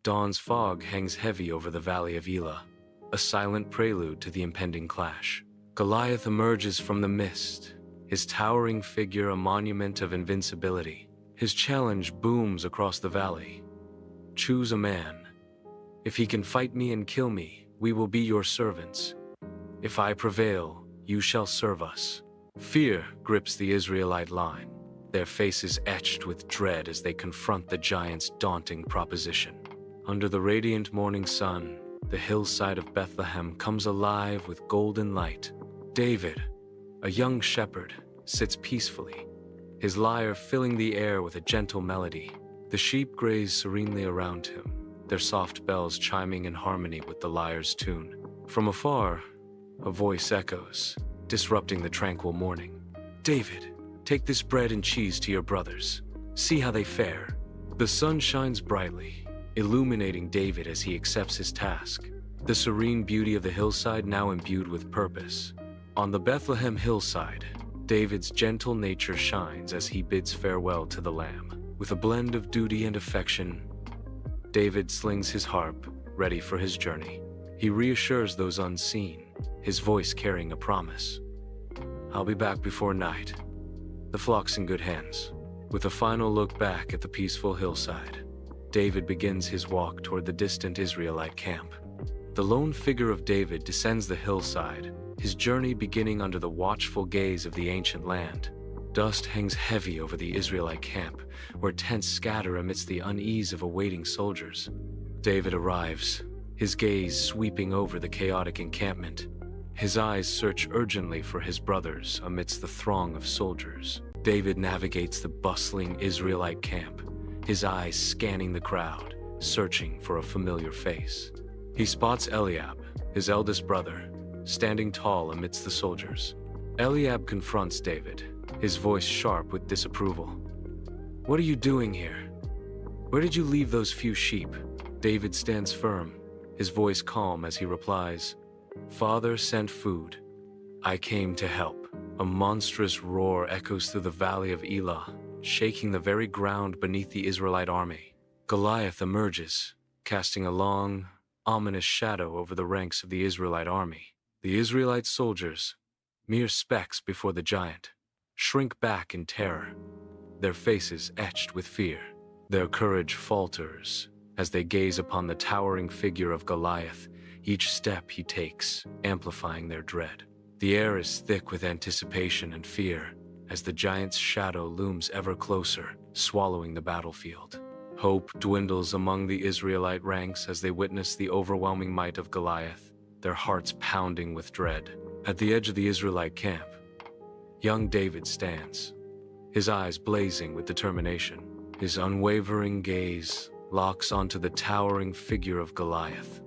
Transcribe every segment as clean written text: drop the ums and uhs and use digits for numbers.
Dawn's fog hangs heavy over the valley of Elah, a silent prelude to the impending clash. Goliath emerges from the mist, his towering figure a monument of invincibility. His challenge booms across the valley. Choose a man. If he can fight me and kill me, we will be your servants. If I prevail, you shall serve us. Fear grips the Israelite line, their faces etched with dread as they confront the giant's daunting proposition. Under the radiant morning sun, the hillside of Bethlehem comes alive with golden light. David, a young shepherd, sits peacefully, his lyre filling the air with a gentle melody. The sheep graze serenely around him, their soft bells chiming in harmony with the lyre's tune. From afar, a voice echoes, disrupting the tranquil morning. David, take this bread and cheese to your brothers. See how they fare. The sun shines brightly, illuminating David as he accepts his task. The serene beauty of the hillside now imbued with purpose. On the Bethlehem hillside, David's gentle nature shines as he bids farewell to the lamb. With a blend of duty and affection, David slings his harp, ready for his journey. He reassures those unseen, his voice carrying a promise. I'll be back before night. The flock's in good hands. With a final look back at the peaceful hillside, David begins his walk toward the distant Israelite camp. The lone figure of David descends the hillside, his journey beginning under the watchful gaze of the ancient land. Dust hangs heavy over the Israelite camp, where tents scatter amidst the unease of awaiting soldiers. David arrives, his gaze sweeping over the chaotic encampment. His eyes search urgently for his brothers amidst the throng of soldiers. David navigates the bustling Israelite camp, his eyes scanning the crowd, searching for a familiar face. He spots Eliab, his eldest brother, standing tall amidst the soldiers. Eliab confronts David, his voice sharp with disapproval. What are you doing here? Where did you leave those few sheep? David stands firm, his voice calm as he replies, Father sent food. I came to help. A monstrous roar echoes through the valley of Elah, shaking the very ground beneath the Israelite army. Goliath emerges, casting a long, ominous shadow over the ranks of the Israelite army. The Israelite soldiers, mere specks before the giant, shrink back in terror, their faces etched with fear. Their courage falters as they gaze upon the towering figure of Goliath, each step he takes amplifying their dread. The air is thick with anticipation and fear as the giant's shadow looms ever closer, swallowing the battlefield. Hope dwindles among the Israelite ranks as they witness the overwhelming might of Goliath, their hearts pounding with dread. At the edge of the Israelite camp, young David stands, his eyes blazing with determination. His unwavering gaze locks onto the towering figure of Goliath,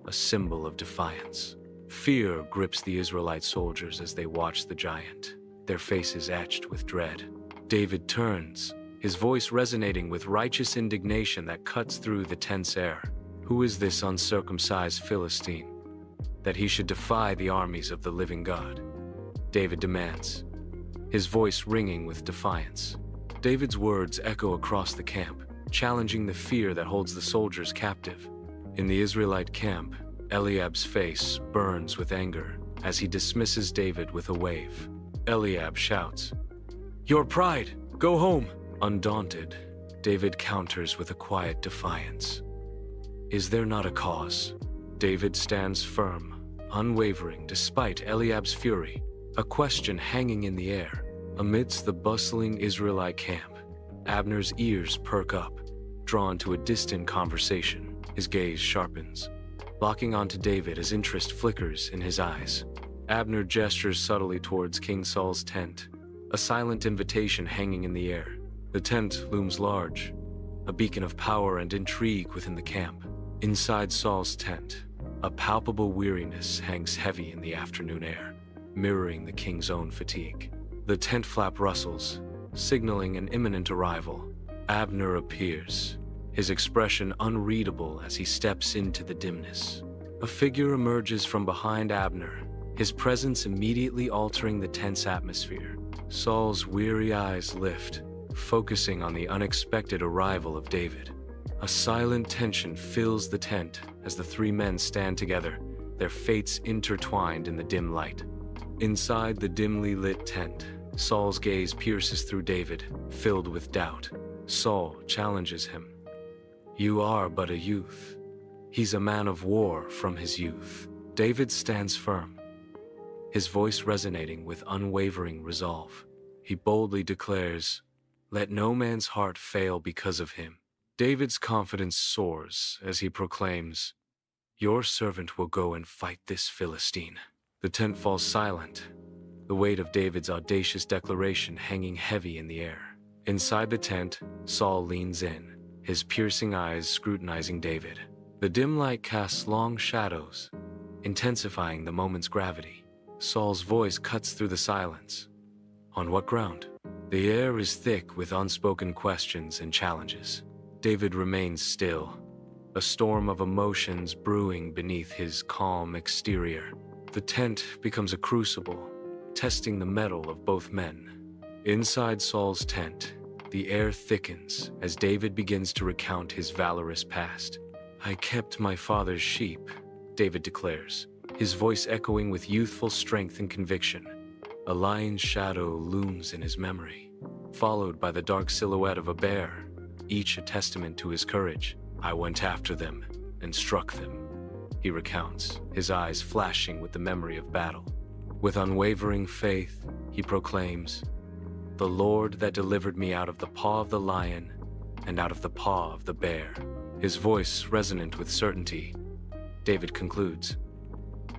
a symbol of defiance. Fear grips the Israelite soldiers as they watch the giant, their faces etched with dread. David turns, his voice resonating with righteous indignation that cuts through the tense air. Who is this uncircumcised Philistine, that he should defy the armies of the living God? David demands, his voice ringing with defiance. David's words echo across the camp, challenging the fear that holds the soldiers captive. In the Israelite camp, Eliab's face burns with anger as he dismisses David with a wave. Eliab shouts, "Your pride! Go home!" Undaunted, David counters with a quiet defiance. Is there not a cause? David stands firm, unwavering despite Eliab's fury, a question hanging in the air. Amidst the bustling Israelite camp, Abner's ears perk up, drawn to a distant conversation. His gaze sharpens, locking onto David as interest flickers in his eyes. Abner gestures subtly towards King Saul's tent, a silent invitation hanging in the air. The tent looms large, a beacon of power and intrigue within the camp. Inside Saul's tent, a palpable weariness hangs heavy in the afternoon air, mirroring the king's own fatigue. The tent flap rustles, signaling an imminent arrival. Abner appears, his expression unreadable as he steps into the dimness. A figure emerges from behind Abner, his presence immediately altering the tense atmosphere. Saul's weary eyes lift, focusing on the unexpected arrival of David. A silent tension fills the tent as the three men stand together, their fates intertwined in the dim light. Inside the dimly lit tent, Saul's gaze pierces through David, filled with doubt. Saul challenges him. "You are but a youth." He's a man of war from his youth. David stands firm, his voice resonating with unwavering resolve. He boldly declares, "Let no man's heart fail because of him." David's confidence soars as he proclaims, "Your servant will go and fight this Philistine." The tent falls silent, the weight of David's audacious declaration hanging heavy in the air. Inside the tent, Saul leans in, his piercing eyes scrutinizing David. The dim light casts long shadows, intensifying the moment's gravity. Saul's voice cuts through the silence. "On what ground?" The air is thick with unspoken questions and challenges. David remains still, a storm of emotions brewing beneath his calm exterior. The tent becomes a crucible, testing the mettle of both men. Inside Saul's tent, the air thickens as David begins to recount his valorous past. "I kept my father's sheep," David declares, his voice echoing with youthful strength and conviction. A lion's shadow looms in his memory, followed by the dark silhouette of a bear, each a testament to his courage. "I went after them and struck them," he recounts, his eyes flashing with the memory of battle. With unwavering faith, he proclaims, "The Lord that delivered me out of the paw of the lion and out of the paw of the bear." His voice resonant with certainty, David concludes,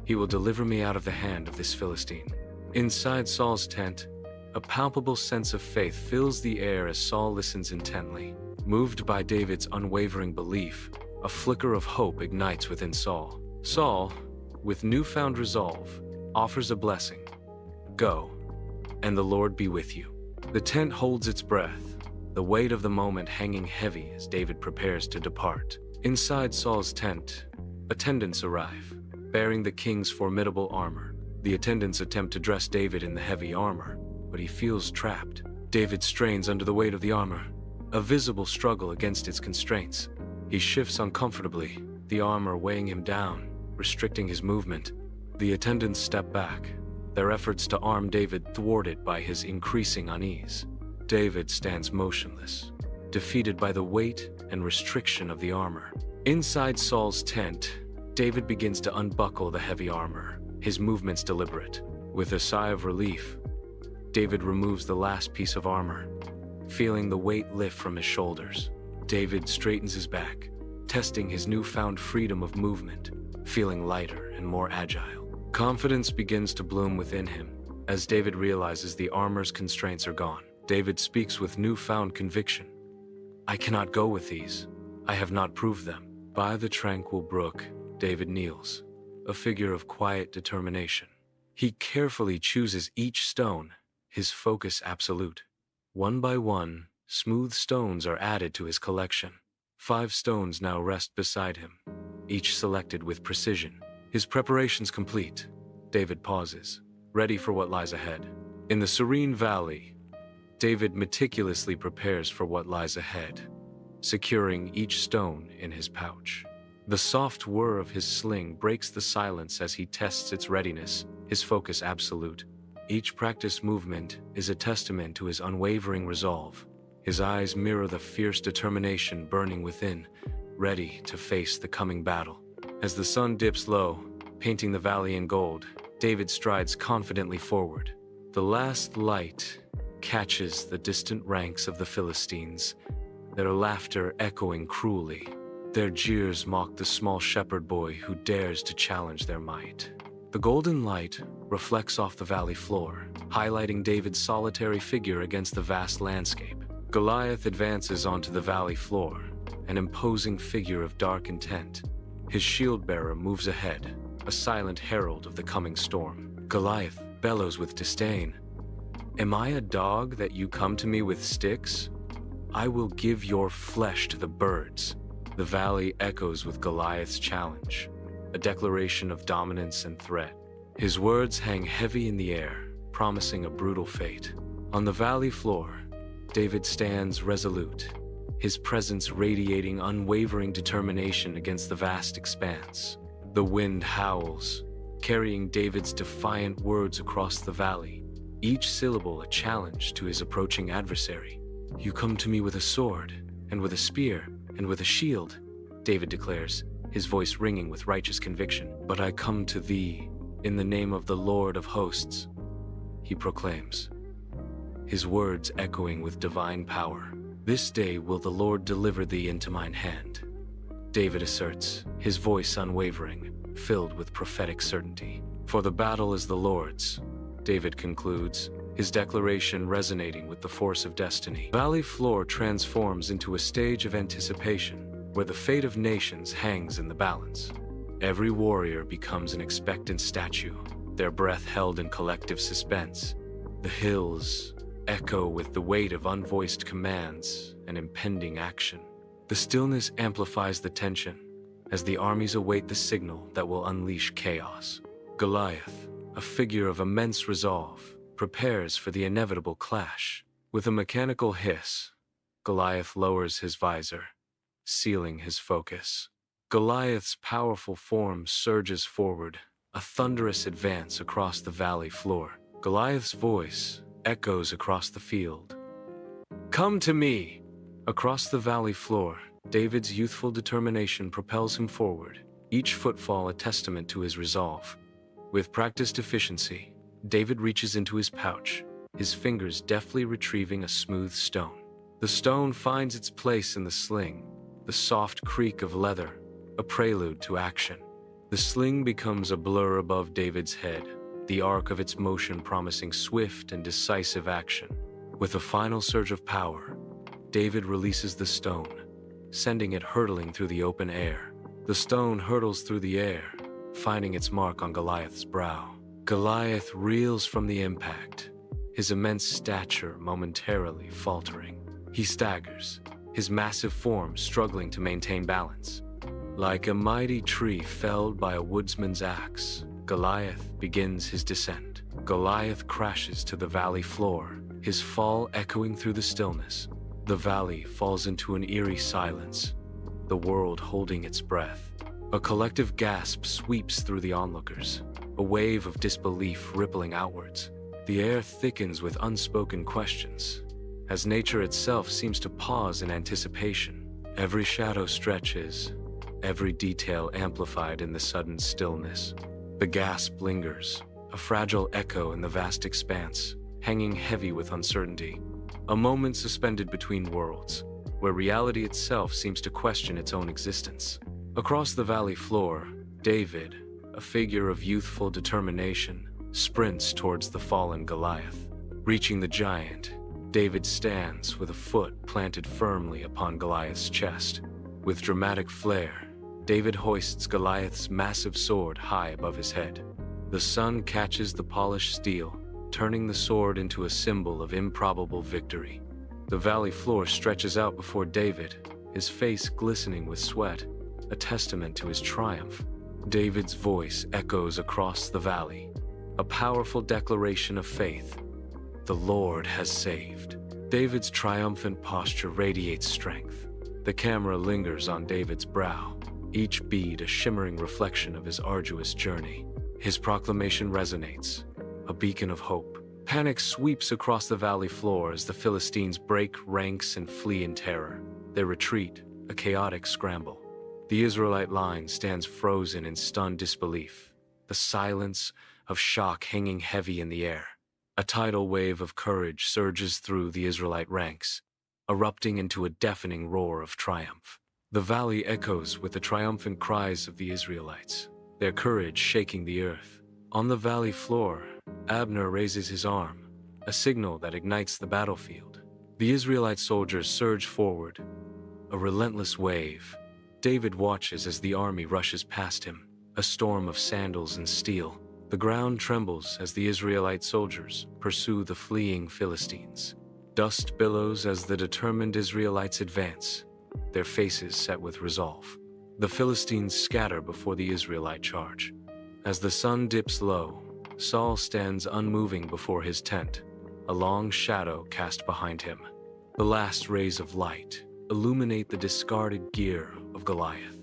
"He will deliver me out of the hand of this Philistine." Inside Saul's tent, a palpable sense of faith fills the air as Saul listens intently. Moved by David's unwavering belief, a flicker of hope ignites within Saul. Saul, with newfound resolve, offers a blessing. "Go, and the Lord be with you." The tent holds its breath, the weight of the moment hanging heavy as David prepares to depart. Inside Saul's tent, attendants arrive, bearing the king's formidable armor. The attendants attempt to dress David in the heavy armor, but he feels trapped. David strains under the weight of the armor, a visible struggle against its constraints. He shifts uncomfortably, the armor weighing him down, restricting his movement. The attendants step back, their efforts to arm David thwarted by his increasing unease. David stands motionless, defeated by the weight and restriction of the armor. Inside Saul's tent, David begins to unbuckle the heavy armor, his movements deliberate. With a sigh of relief, David removes the last piece of armor, feeling the weight lift from his shoulders. David straightens his back, testing his newfound freedom of movement, feeling lighter and more agile. Confidence begins to bloom within him as David realizes the armor's constraints are gone. David speaks with newfound conviction. "I cannot go with these. I have not proved them." By the tranquil brook, David kneels, a figure of quiet determination. He carefully chooses each stone, his focus absolute. One by one, smooth stones are added to his collection. 5 stones now rest beside him, each selected with precision. His preparations complete, David pauses, ready for what lies ahead. In the serene valley, David meticulously prepares for what lies ahead, securing each stone in his pouch. The soft whir of his sling breaks the silence as he tests its readiness, his focus absolute. Each practiced movement is a testament to his unwavering resolve. His eyes mirror the fierce determination burning within, ready to face the coming battle. As the sun dips low, painting the valley in gold, David strides confidently forward. The last light catches the distant ranks of the Philistines, their laughter echoing cruelly. Their jeers mock the small shepherd boy who dares to challenge their might. The golden light reflects off the valley floor, highlighting David's solitary figure against the vast landscape. Goliath advances onto the valley floor, an imposing figure of dark intent. His shield-bearer moves ahead, a silent herald of the coming storm. Goliath bellows with disdain. "Am I a dog that you come to me with sticks? I will give your flesh to the birds." The valley echoes with Goliath's challenge, a declaration of dominance and threat. His words hang heavy in the air, promising a brutal fate. On the valley floor, David stands resolute, his presence radiating unwavering determination against the vast expanse. The wind howls, carrying David's defiant words across the valley, each syllable a challenge to his approaching adversary. "You come to me with a sword, and with a spear, and with a shield," David declares, his voice ringing with righteous conviction. "But I come to thee in the name of the Lord of hosts," he proclaims, his words echoing with divine power. "This day will the Lord deliver thee into mine hand," David asserts, his voice unwavering, filled with prophetic certainty. "For the battle is the Lord's," David concludes, his declaration resonating with the force of destiny. Valley floor transforms into a stage of anticipation, where the fate of nations hangs in the balance. Every warrior becomes an expectant statue, their breath held in collective suspense. The hills echo with the weight of unvoiced commands and impending action. The stillness amplifies the tension as the armies await the signal that will unleash chaos. Goliath, a figure of immense resolve, prepares for the inevitable clash. With a mechanical hiss, Goliath lowers his visor, sealing his focus. Goliath's powerful form surges forward, a thunderous advance across the valley floor. Goliath's voice echoes across the field. "Come to me!" Across the valley floor, David's youthful determination propels him forward, each footfall a testament to his resolve. With practiced efficiency, David reaches into his pouch, his fingers deftly retrieving a smooth stone. The stone finds its place in the sling, the soft creak of leather, a prelude to action. The sling becomes a blur above David's head, the arc of its motion promising swift and decisive action. With a final surge of power, David releases the stone, sending it hurtling through the open air. The stone hurtles through the air, finding its mark on Goliath's brow. Goliath reels from the impact, his immense stature momentarily faltering. He staggers, his massive form struggling to maintain balance. Like a mighty tree felled by a woodsman's axe, Goliath begins his descent. Goliath crashes to the valley floor, his fall echoing through the stillness. The valley falls into an eerie silence, the world holding its breath. A collective gasp sweeps through the onlookers, a wave of disbelief rippling outwards. The air thickens with unspoken questions, as nature itself seems to pause in anticipation. Every shadow stretches, every detail amplified in the sudden stillness. The gasp lingers, a fragile echo in the vast expanse, hanging heavy with uncertainty. A moment suspended between worlds, where reality itself seems to question its own existence. Across the valley floor, David, a figure of youthful determination, sprints towards the fallen Goliath. Reaching the giant, David stands with a foot planted firmly upon Goliath's chest. With dramatic flair, David hoists Goliath's massive sword high above his head. The sun catches the polished steel, turning the sword into a symbol of improbable victory. The valley floor stretches out before David, his face glistening with sweat, a testament to his triumph. David's voice echoes across the valley, a powerful declaration of faith. The Lord has saved. David's triumphant posture radiates strength. The camera lingers on David's brow, each bead a shimmering reflection of his arduous journey. His proclamation resonates, a beacon of hope. Panic sweeps across the valley floor as the Philistines break ranks and flee in terror. They retreat, a chaotic scramble. The Israelite line stands frozen in stunned disbelief, the silence of shock hanging heavy in the air. A tidal wave of courage surges through the Israelite ranks, erupting into a deafening roar of triumph. The valley echoes with the triumphant cries of the Israelites, their courage shaking the earth. On the valley floor, Abner raises his arm, a signal that ignites the battlefield. The Israelite soldiers surge forward, a relentless wave. David watches as the army rushes past him, a storm of sandals and steel. The ground trembles as the Israelite soldiers pursue the fleeing Philistines. Dust billows as the determined Israelites advance, their faces set with resolve. The Philistines scatter before the Israelite charge. As the sun dips low, Saul stands unmoving before his tent, a long shadow cast behind him. The last rays of light, illuminate the discarded gear of Goliath,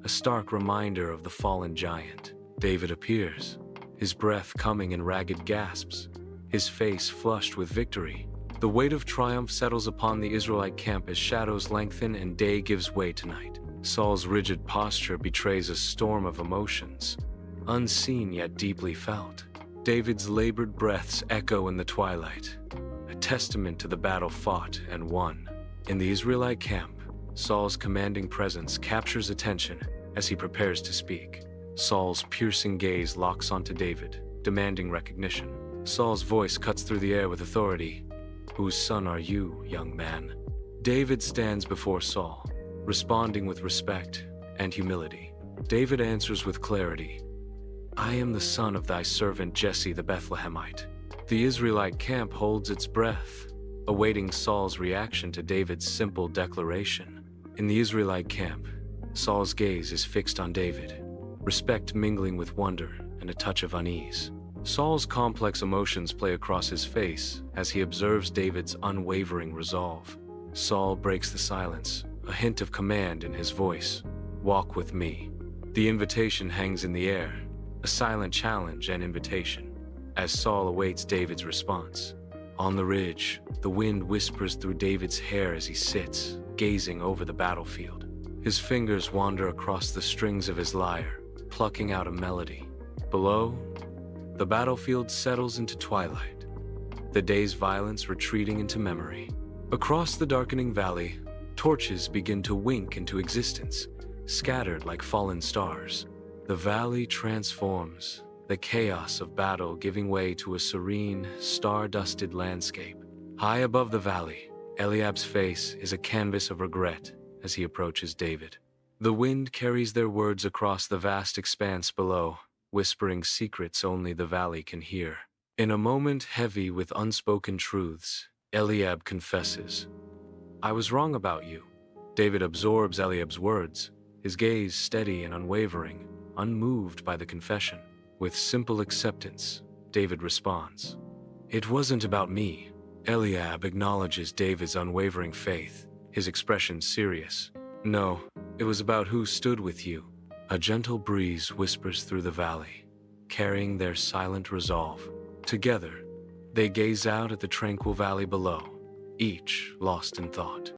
a stark reminder of the fallen giant. David appears, his breath coming in ragged gasps, his face flushed with victory. The weight of triumph settles upon the Israelite camp as shadows lengthen and day gives way to night. Saul's rigid posture betrays a storm of emotions, unseen yet deeply felt. David's labored breaths echo in the twilight, a testament to the battle fought and won. In the Israelite camp, Saul's commanding presence captures attention as he prepares to speak. Saul's piercing gaze locks onto David, demanding recognition. Saul's voice cuts through the air with authority. "Whose son are you, young man?" David stands before Saul, responding with respect and humility. David answers with clarity. "I am the son of thy servant Jesse the Bethlehemite." The Israelite camp holds its breath, awaiting Saul's reaction to David's simple declaration. In the Israelite camp, Saul's gaze is fixed on David, respect mingling with wonder and a touch of unease. Saul's complex emotions play across his face as he observes David's unwavering resolve. Saul breaks the silence, a hint of command in his voice. "Walk with me." The invitation hangs in the air, a silent challenge and invitation, as Saul awaits David's response. On the ridge, the wind whispers through David's hair as he sits, gazing over the battlefield. His fingers wander across the strings of his lyre, plucking out a melody. Below, the battlefield settles into twilight, the day's violence retreating into memory. Across the darkening valley, torches begin to wink into existence, scattered like fallen stars. The valley transforms, the chaos of battle giving way to a serene, star-dusted landscape. High above the valley, Eliab's face is a canvas of regret as he approaches David. The wind carries their words across the vast expanse below, whispering secrets only the valley can hear. In a moment heavy with unspoken truths, Eliab confesses, "I was wrong about you." David absorbs Eliab's words, his gaze steady and unwavering, unmoved by the confession. With simple acceptance, David responds, "It wasn't about me." Eliab acknowledges David's unwavering faith, his expression serious. "No, it was about who stood with you." A gentle breeze whispers through the valley, carrying their silent resolve. Together, they gaze out at the tranquil valley below, each lost in thought.